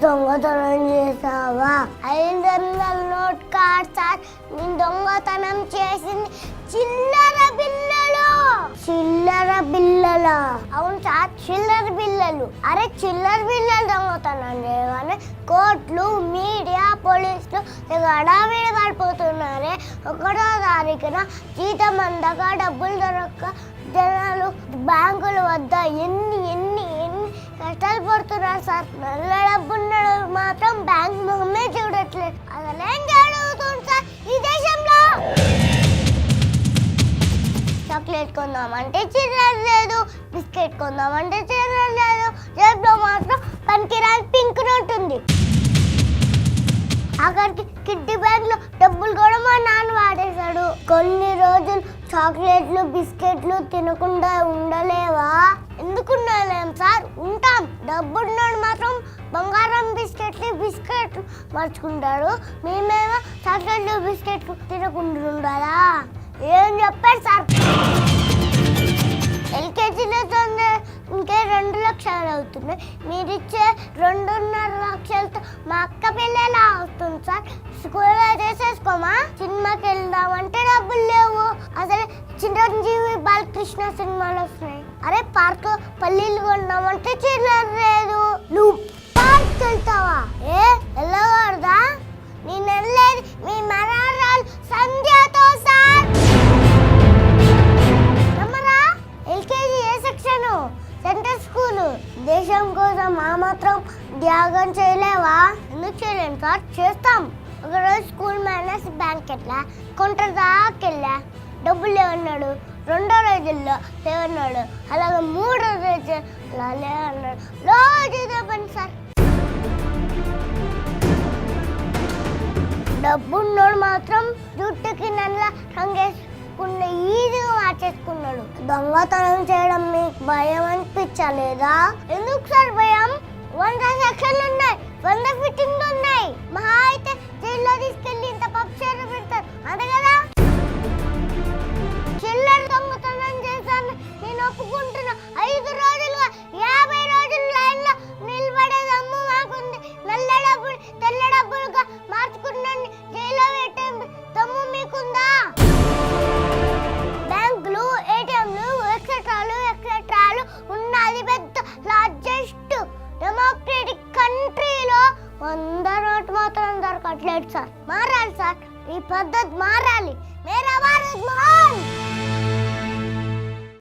దొంగతనం చేసావా? 500 note card sir. నేను దొంగతనం చేసింది చిల్లర బిల్లలు. చిల్లర బిల్లలా? అవును సార్, చిల్లర బిల్లలు. అరే చిల్లర బిల్లలు దొంగతనం చేయగానే కోర్టులు, మీడియా, పోలీసులు హడావిడి పడిపోతున్నారే. 1వ తారీఖున జీతం అందక, డబ్బులు దొరక్క జనాలు బ్యాంకుల వద్ద ఎన్ని ఎన్ని ఎన్ని కష్టాలు పడుతున్నారు సార్. నల్ల డబ్బున్నాడు మాత్రం బ్యాంక్ మొహమే చూడట్లేదు. అసలేం జరుగుతుంది సార్ ఈ దేశంలో? చాక్లెట్ కొందామంటే చిల్లర లేదు, బిస్కెట్ కొందామంటే చిల్లర లేదు, జేబులో మాత్రం పనికిరాని పింక్ నోట్ ఉంది. అక్కడికి కిడ్డీ బ్యాగ్ లో డబ్బులు కూడా మా నాన్న వాడేశాడు. కొన్ని రోజులు చాక్లెట్లు, బిస్కెట్లు తినకుండా ఉండలేవా? ఎందుకు ఉండలేం సార్? ఉంటాం. డబ్బున్నాడు మాత్రం బంగారం బిస్కెట్లు మర్చుకుంటాడు. మేమేమో చాక్లెట్లు, బిస్కెట్లు తినకుండా ఉండాలా? ఏం చెప్పారు సార్? ఎల్కేజీలో ఇంకే 2 లక్షలు అవుతున్నాయి. మీరిచ్చే 2.5 లక్షలతో మా అక్క పెళ్ళి ఎలా అవుతుంది సార్? స్కూల్లో చేసేసుకోమా? సినిమాకి వెళ్దామంటే డబ్బులు లేవు. అసలు చిరంజీవి, బాలకృష్ణ సినిమాలు వస్తున్నాయి. అరే పార్క్ పల్లీలు కొన్నామంటే చిల్లర లేదు. నువ్వు పార్క్ వెళ్తావా? వెళ్ళకూడదా? నేను వెళ్ళేది మీ మనరాలు సంధ్యతో సార్. ఎల్కేజీ ఏ సెక్షన్? Central school. దేశం కోసం ఆ మాత్రం త్యాగం చేయలేవా? ఎందుకు చేయలేం సార్? చేస్తాం. ఒకరోజు స్కూల్ మేనేజ్ బ్యాంక్ ఎట్లా కొంటారు దాకెళ్ళా, డబ్బులు లేవన్నాడు. 2వ రోజుల్లో లేవన్నాడు. అలాగే 3వ రోజు లేవన్నాడు. రోజు ఇదే పని సార్. డబ్బున్నోడు మాత్రం జుట్టుకి నల్ల రంగేసుకున్న ఈజీగా మార్చేసుకున్నాడు. దొంగతనం చేయడం మీకు భయం అనిపించలేదా? ఎందుకు సార్ భయం? 100 సెక్షన్లు ఉన్నాయి, 100 ఫిట్టింగ్లు ఉన్నాయి. మహా అయితే జైల్లో తీసుకెళ్ళి ఇంత పక్షాలు పెడతారు అంతే కదా? చిల్లర దొంగతనం చేశాను నేను ఒప్పుకుంటున్నా. 5 రోజులుగా 50 రోజులు లైన్లో నిలబడే దమ్ము మాకుంది. నల్ల డబ్బులు తెల్ల డబ్బులుగా మార్చుకున్నాను జైల్లో పెట్టే దమ్ము మీకుందా? బ్యాంకులు, ఏటీఎంలు, ఎక్సెట్రాలు ఉన్న అది పెద్ద లార్జెస్ట్ డెమోక్రటిక్ కంట్రీలో 100 నోట్ మాత్రం దొరకట్లేదు సార్. మారాలి సార్, ఈ పద్ధతి మారాలి. మేరా భారత్ మహాన్.